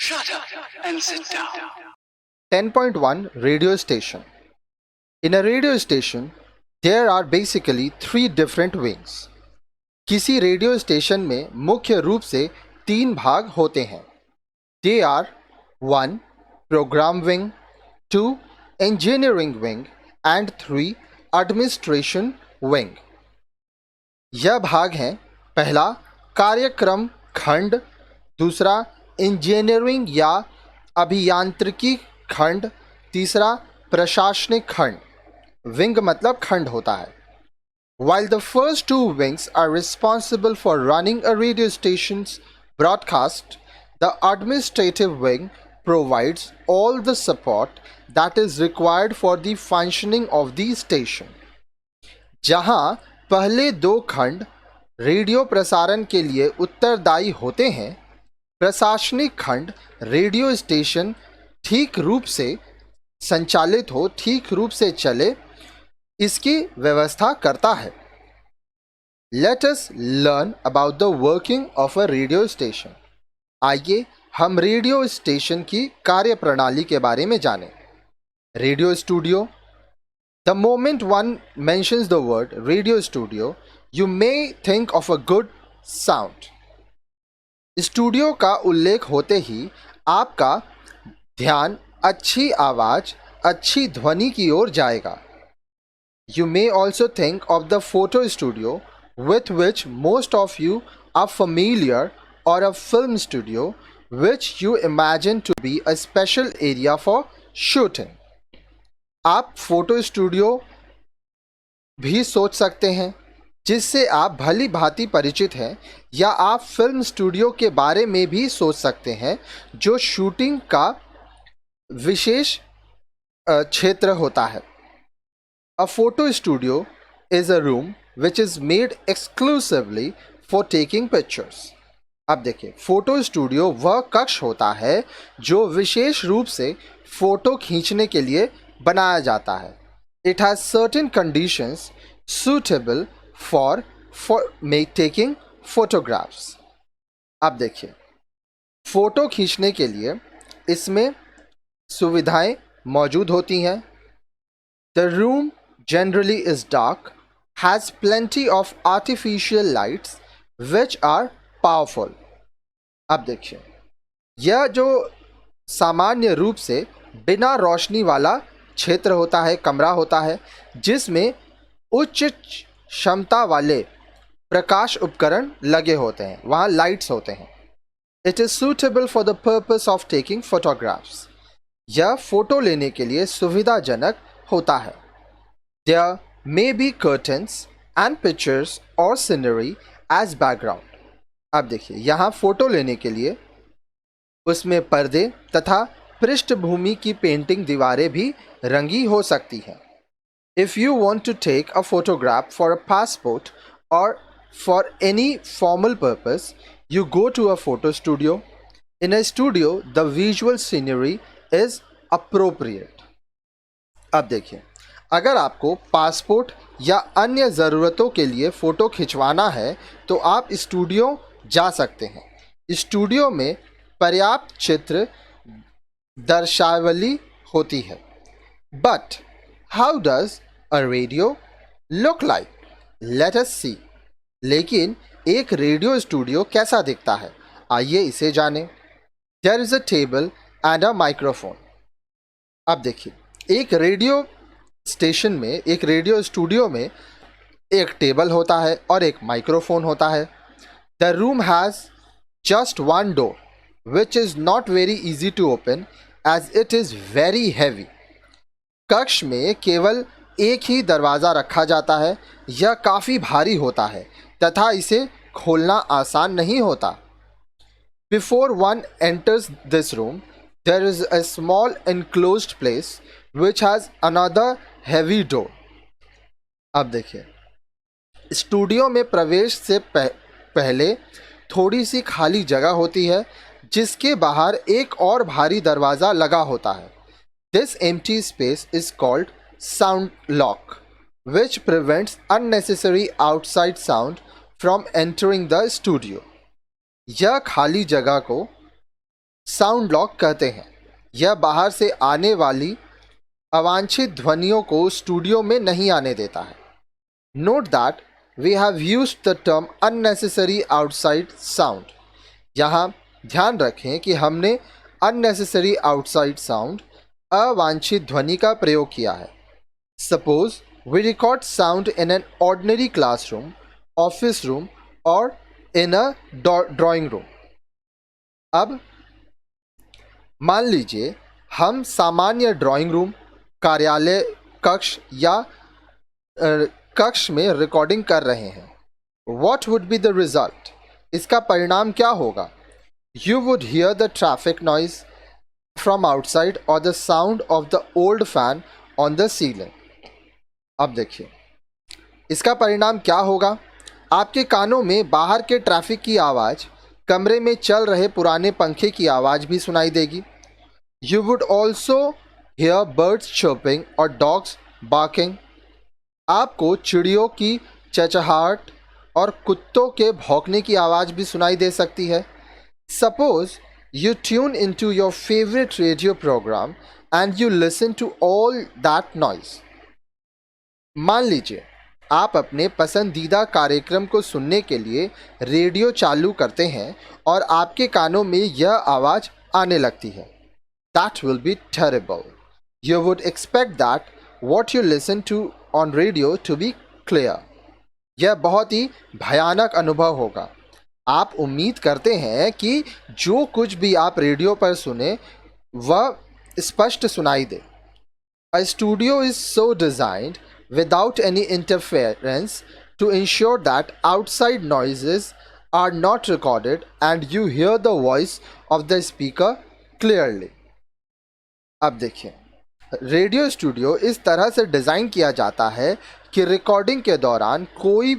Shut up and sit down. 10.1 Radio Station. In a radio station, there are basically three different wings. किसी radio station में मुख्य रूप से तीन भाग होते हैं. They are 1. Program wing, 2. Engineering wing and 3. Administration wing. यह भाग हैं पहला कार्यक्रम खंड, दूसरा इंजीनियरिंग या अभियांत्रिकी खंड, तीसरा प्रशासनिक खंड. विंग मतलब खंड होता है. While the first two wings are responsible for running a radio station's broadcast, the administrative wing provides all the support that is required for the functioning of the station. जहां पहले दो खंड रेडियो प्रसारण के लिए उत्तरदायी होते हैं, प्रशासनिक खंड रेडियो स्टेशन ठीक रूप से संचालित हो, ठीक रूप से चले, इसकी व्यवस्था करता है. Let us learn about the working of a radio station. आइए हम रेडियो स्टेशन की कार्यप्रणाली के बारे में जानें. Radio studio. The moment one mentions the word radio studio, you may think of a good sound. Studio का उल्लेख होते ही आपका ध्यान अच्छी आवाज, अच्छी ध्वनि की ओर जाएगा. You may also think of the photo studio with which most of you are familiar, or a film studio which you imagine to be a special area for shooting. आप फोटो स्टूडियो भी सोच सकते हैं जिससे आप भली भांति परिचित हैं, या आप फिल्म स्टूडियो के बारे में भी सोच सकते हैं जो शूटिंग का विशेष क्षेत्र होता है. A photo studio is a room which is made exclusively for taking pictures. अब देखिए, फोटो स्टूडियो वह कक्ष होता है जो विशेष रूप से फोटो खींचने के लिए बनाया जाता है. It has certain conditions suitable for taking photographs. अब देखिए, फोटो खींचने के लिए इसमें सुविधाएं मौजूद होती हैं. The room generally is dark, has plenty of artificial lights which are powerful. अब देखिए, यह जो सामान्य रूप से बिना रोशनी वाला क्षेत्र होता है, कमरा होता है, जिसमें उच्च क्षमता वाले प्रकाश उपकरण लगे होते हैं, वहाँ लाइट्स होते हैं. It is suitable for the purpose of taking photographs. यह फोटो लेने के लिए सुविधाजनक होता है. There may be curtains and pictures or scenery as background. अब देखिए, यहाँ फोटो लेने के लिए उसमें पर्दे तथा पृष्ठभूमि की पेंटिंग दीवारें भी रंगी हो सकती हैं. If you want to take a photograph for a passport or for any formal purpose, you go to a photo studio. In a studio, the visual scenery is appropriate. अब देखिए, अगर आपको पासपोर्ट या अन्य ज़रूरतों के लिए फ़ोटो खिंचवाना है तो आप स्टूडियो जा सकते हैं. स्टूडियो में पर्याप्त चित्र दर्शावली होती है. But how does a radio look like? Let us see. लेकिन एक रेडियो स्टूडियो कैसा दिखता है, आइए इसे जानें. There is a table and a microphone. अब देखिए, एक रेडियो स्टेशन में, एक रेडियो स्टूडियो में एक टेबल होता है और एक माइक्रोफोन होता है. The room has just one door which is not very easy to open as it is very heavy. कक्ष में केवल एक ही दरवाज़ा रखा जाता है. यह काफ़ी भारी होता है तथा इसे खोलना आसान नहीं होता. Before one enters this room there is a small enclosed place which has another heavy door. अब देखिए, स्टूडियो में प्रवेश से पहले थोड़ी सी खाली जगह होती है जिसके बाहर एक और भारी दरवाज़ा लगा होता है. This empty space is called sound lock, which prevents unnecessary outside sound from entering the studio. यह खाली जगह को साउंड लॉक कहते हैं। यह बाहर से आने वाली अवांछित ध्वनियों को स्टूडियो में नहीं आने देता है। Note that we have used the term unnecessary outside sound. यहाँ ध्यान रखें कि हमने अननेसेसरी आउटसाइड साउंड, अवांछित ध्वनि का प्रयोग किया है। Suppose we record sound in an ordinary classroom, office room और इन अ ड्राइंग रूम। अब मान लीजिए हम सामान्य ड्राइंग रूम, कार्यालय कक्ष या कक्ष में रिकॉर्डिंग कर रहे हैं। What would be the result? इसका परिणाम क्या होगा? You would hear the traffic noise from outside or the sound of the old fan on the ceiling. अब देखिए इसका परिणाम क्या होगा। आपके कानों में बाहर के ट्रैफिक की आवाज़, कमरे में चल रहे पुराने पंखे की आवाज़ भी सुनाई देगी। You would also hear birds chirping or dogs barking. आपको चिड़ियों की चहचहाहट और कुत्तों के भौंकने की आवाज़ भी सुनाई दे सकती है। Suppose you tune into your favorite radio program and you listen to all that noise. मान लीजिए आप अपने पसंदीदा कार्यक्रम को सुनने के लिए रेडियो चालू करते हैं और आपके कानों में यह आवाज़ आने लगती है। That will be terrible. You would expect that what you listen to on radio to be clear. यह बहुत ही भयानक अनुभव होगा। आप उम्मीद करते हैं कि जो कुछ भी आप रेडियो पर सुने वह स्पष्ट सुनाई दे। A studio is so designed without any interference to ensure that outside noises are not recorded and you hear the voice of the speaker clearly. अब देखिए रेडियो स्टूडियो इस तरह से डिज़ाइन किया जाता है कि रिकॉर्डिंग के दौरान कोई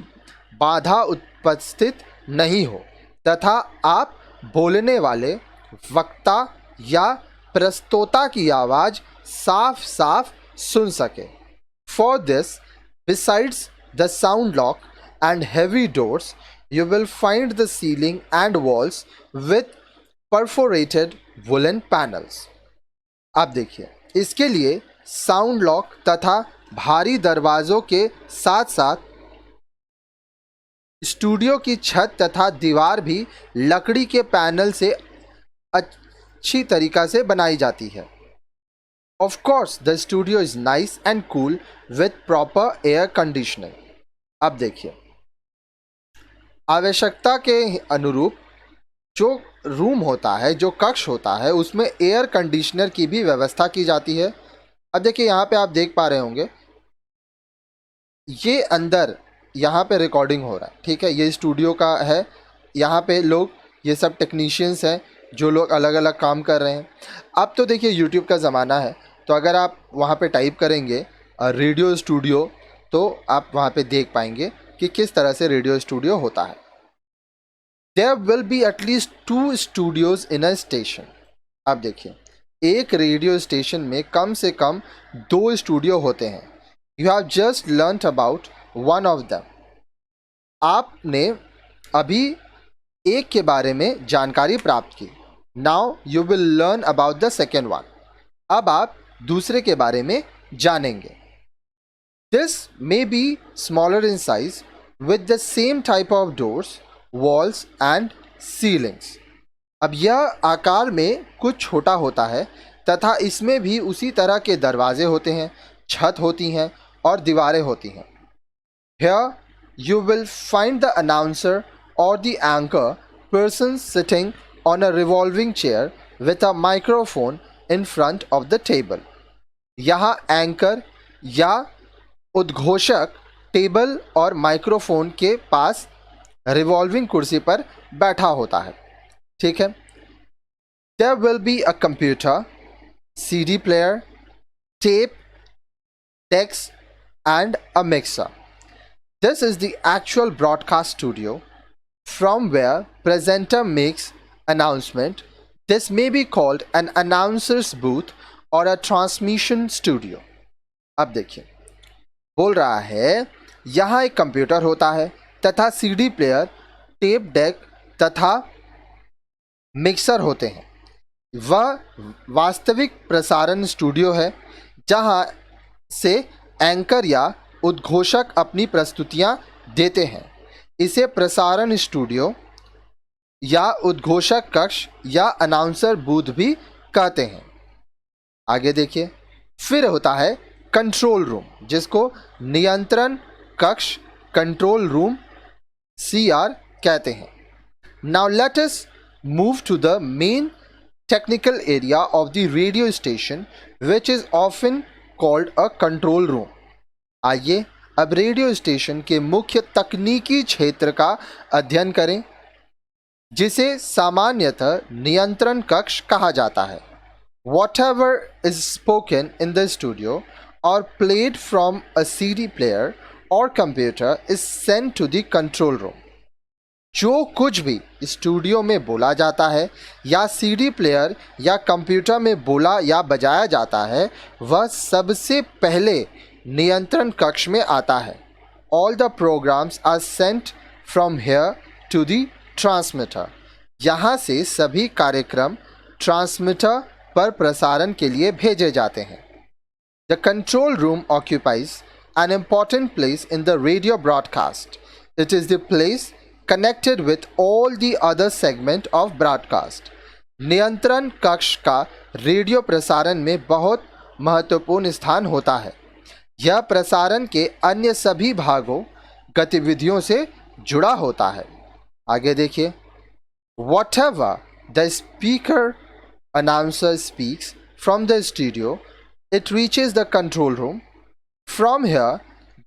बाधा उपस्थित नहीं हो तथा आप बोलने वाले वक्ता या प्रस्तोता की आवाज़ साफ साफ सुन सके। For this, besides the sound lock and heavy doors, you will find the ceiling and walls with perforated woolen panels. अब देखिए इसके लिए साउंड लॉक तथा भारी दरवाज़ों के साथ साथ स्टूडियो की छत तथा दीवार भी लकड़ी के पैनल से अच्छी तरीक़ा से बनाई जाती है। Of course, the studio is nice and cool with proper air conditioning. अब देखिए आवश्यकता के अनुरूप जो रूम होता है, जो कक्ष होता है, उसमें एयर कंडीशनर की भी व्यवस्था की जाती है। अब देखिए यहाँ पे आप देख पा रहे होंगे ये अंदर यहाँ पे रिकॉर्डिंग हो रहा है, ठीक है। ये स्टूडियो का है, यहाँ पे लोग ये सब टेक्नीशियंस हैं जो लोग अलग अलग काम कर रहे हैं। अब तो देखिए यूट्यूब का ज़माना है, तो अगर आप वहाँ पे टाइप करेंगे रेडियो स्टूडियो तो आप वहाँ पे देख पाएंगे कि किस तरह से रेडियो स्टूडियो होता है। There will be at least 2 studios in a station. अब देखिए एक रेडियो स्टेशन में कम से कम 2 स्टूडियो होते हैं। You have just learnt about one of them. आपने अभी एक के बारे में जानकारी प्राप्त की। Now you will learn about the second one. अब आप दूसरे के बारे में जानेंगे। This may be smaller in size with the same type of doors, walls and ceilings. अब यह आकार में कुछ छोटा होता है तथा इसमें भी उसी तरह के दरवाजे होते हैं, छत होती हैं और दीवारें होती हैं। Here you will find the announcer or the anchor person sitting on a revolving chair with a microphone in front of the table. यहाँ एंकर या उद्घोषक टेबल और माइक्रोफोन के पास रिवॉल्विंग कुर्सी पर बैठा होता है, ठीक है। There will be a computer, CD player, tape, decks and a mixer. This is the actual broadcast studio from where presenter makes announcement. This may be called an announcer's booth or a transmission studio. अब देखिए बोल रहा है यहाँ एक computer होता है तथा सीडी प्लेयर, टेप डेक तथा मिक्सर होते हैं। वह वास्तविक प्रसारण स्टूडियो है जहां से एंकर या उद्घोषक अपनी प्रस्तुतियां देते हैं। इसे प्रसारण स्टूडियो या उद्घोषक कक्ष या अनाउंसर बूथ भी कहते हैं। आगे देखिए, फिर होता है कंट्रोल रूम, जिसको नियंत्रण कक्ष कंट्रोल रूम CR कहते हैं। Now let us move to the main technical area of the radio station which is often called a control room। आइए अब रेडियो स्टेशन के मुख्य तकनीकी क्षेत्र का अध्ययन करें, जिसे सामान्यतः नियंत्रण कक्ष कहा जाता है। Whatever is spoken in the studio or played from a CD player or computer is sent to the control room। जो कुछ भी स्टूडियो में बोला जाता है या CD प्लेयर या कंप्यूटर में बोला या बजाया जाता है, वह सबसे पहले नियंत्रण कक्ष में आता है। All the programs are sent from here to the transmitter। यहाँ से सभी कार्यक्रम ट्रांसमीटर पर प्रसारण के लिए भेजे जाते हैं। The control room occupies an important place in the radio broadcast। It is the place connected with all the other segment of broadcast। नियंत्रण कक्ष का रेडियो प्रसारण में बहुत महत्वपूर्ण स्थान होता है। यह प्रसारण के अन्य सभी भागों गतिविधियों से जुड़ा होता है। आगे देखिए, whatever the speaker announcer speaks from the studio, it reaches the control room। From here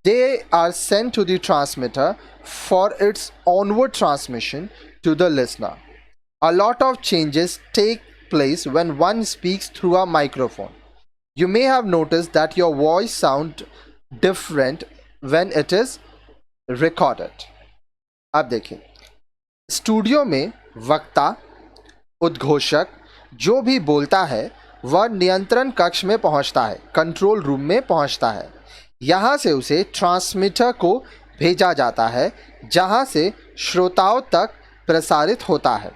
they are sent to the transmitter for its onward transmission to the listener। A lot of changes take place when one speaks through a microphone। You may have noticed that your voice sounds different when it is recorded। अब देखिए, studio में वक्ता उद्घोषक जो भी बोलता है वह नियंत्रण कक्ष में पहुंचता है, कंट्रोल रूम में पहुंचता है। यहाँ से उसे ट्रांसमीटर को भेजा जाता है, जहाँ से श्रोताओं तक प्रसारित होता है।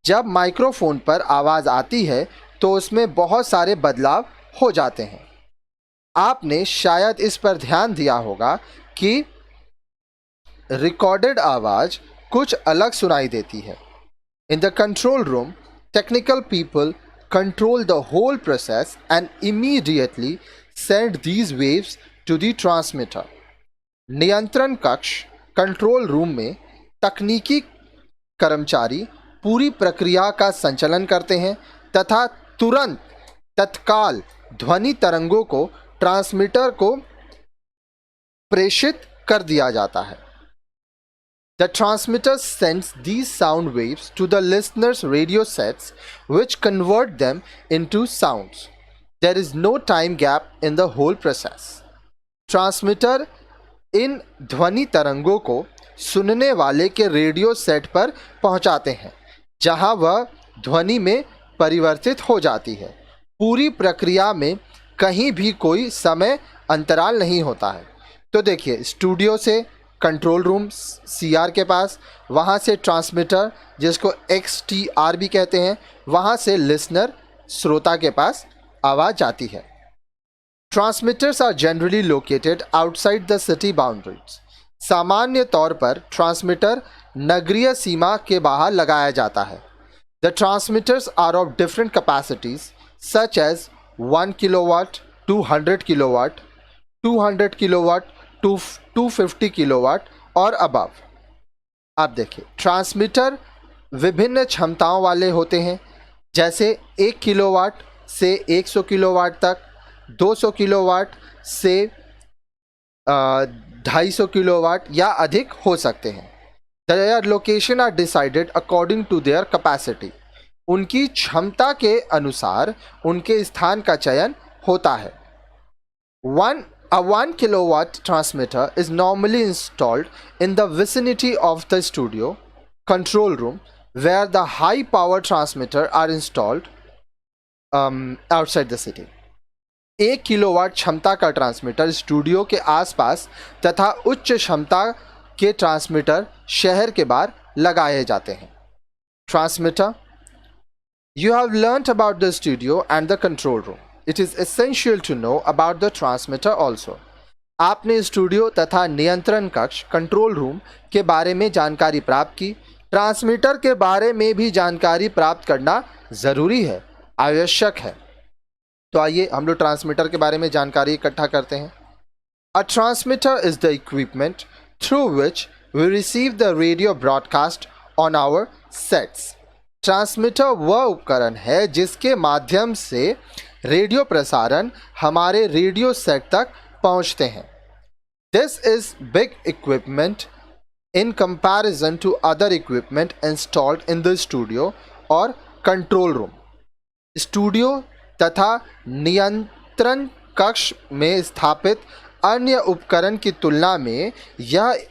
जब माइक्रोफोन पर आवाज़ आती है तो उसमें बहुत सारे बदलाव हो जाते हैं। आपने शायद इस पर ध्यान दिया होगा कि रिकॉर्डेड आवाज़ कुछ अलग सुनाई देती है। In the control room technical people control the whole process and immediately send these waves to the transmitter. नियंत्रण कक्ष कंट्रोल रूम में तकनीकी कर्मचारी पूरी प्रक्रिया का संचालन करते हैं तथा तुरंत तत्काल ध्वनि तरंगों को ट्रांसमीटर को प्रेषित कर दिया जाता है। The transmitter sends these sound waves to the listener's radio sets, which convert them into sounds। There is no time gap in the whole process। Transmitter इन ध्वनि तरंगों को सुनने वाले के रेडियो सेट पर पहुंचाते हैं, जहां वह ध्वनि में परिवर्तित हो जाती है। पूरी प्रक्रिया में कहीं भी कोई समय अंतराल नहीं होता है। तो देखिए, स्टूडियो से कंट्रोल रूम CR के पास, वहाँ से ट्रांसमीटर जिसको XTR भी कहते हैं, वहाँ से लिसनर श्रोता के पास आवाज़ जाती है। Transmitters are generally located outside the city boundaries. सामान्य तौर पर ट्रांसमीटर नगरीय सीमा के बाहर लगाया जाता है। The transmitters are of different capacities such as 1 kilowatt, 200 kilowatt, 200 kilowatt, 250 kilowatt और अबव। आप देखिए, ट्रांसमीटर विभिन्न क्षमताओं वाले होते हैं, जैसे 1 किलोवाट से 100 किलोवाट तक, 200 किलोवाट से 250 किलोवाट या अधिक हो सकते हैं। Their location are decided according to their capacity. उनकी क्षमता के अनुसार उनके स्थान का चयन होता है। A 1 kilowatt transmitter is normally installed in the vicinity of the studio control room, where the high power transmitter are installed outside the city। 1 kilowatt क्षमता का ट्रांसमीटर स्टूडियो के आसपास तथा उच्च क्षमता के ट्रांसमीटर शहर के बाहर लगाए जाते हैं। Transmitter You have learnt about the studio and the control room. It is essential to know about the transmitter also. आपने स्टूडियो तथा नियंत्रण कक्ष कंट्रोल रूम के बारे में जानकारी प्राप्त की. ट्रांसमीटर के बारे में भी जानकारी प्राप्त करना ज़रूरी है, आवश्यक है. तो आइए हम लोग ट्रांसमीटर के बारे में जानकारी इकट्ठा करते हैं. A transmitter is the equipment through which we receive the radio broadcast on our sets. Transmitter वह उपकरण है जिसके माध्यम से रेडियो प्रसारण हमारे रेडियो सेट तक पहुंचते हैं. This is big equipment in comparison to other equipment installed in the studio और कंट्रोल रूम. स्टूडियो तथा नियंत्रण कक्ष में स्थापित अन्य उपकरण की तुलना में यह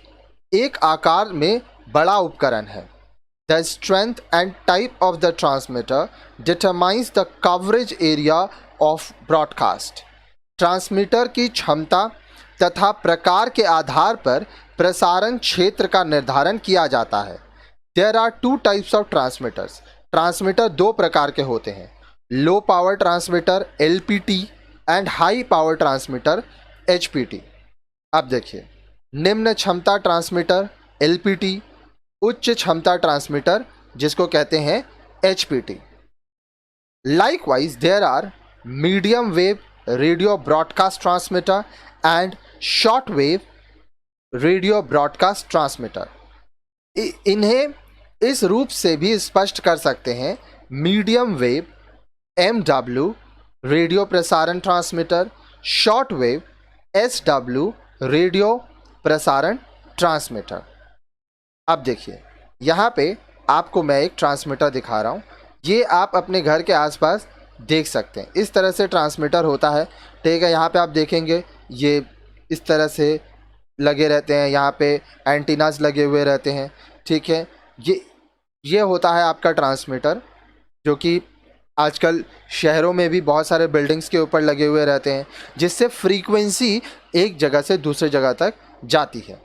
एक आकार में बड़ा उपकरण है. The strength and type of the transmitter determines the coverage area of broadcast. Transmitter की क्षमता तथा प्रकार के आधार पर प्रसारण क्षेत्र का निर्धारण किया जाता है. There are two types of transmitters. Transmitter दो प्रकार के होते हैं, low power transmitter LPT and high power transmitter HPT. अब देखिए, निम्न क्षमता ट्रांसमीटर LPT, उच्च क्षमता ट्रांसमीटर जिसको कहते हैं HPT. Likewise, there are medium wave radio broadcast transmitter and short wave radio broadcast transmitter. इन्हें इस रूप से भी स्पष्ट कर सकते हैं, मीडियम वेव MW रेडियो प्रसारण transmitter, short wave SW radio प्रसारण ट्रांसमीटर. अब देखिए, यहाँ पे आपको मैं एक ट्रांसमीटर दिखा रहा हूँ. ये आप अपने घर के आसपास देख सकते हैं. इस तरह से ट्रांसमीटर होता है, ठीक है. यहाँ पे आप देखेंगे ये इस तरह से लगे रहते हैं, यहाँ पे एंटीनास लगे हुए रहते हैं, ठीक है. ये होता है आपका ट्रांसमीटर, जो कि आजकल शहरों में भी बहुत सारे बिल्डिंग्स के ऊपर लगे हुए रहते हैं, जिससे फ्रीक्वेंसी एक जगह से दूसरी जगह तक जाती है.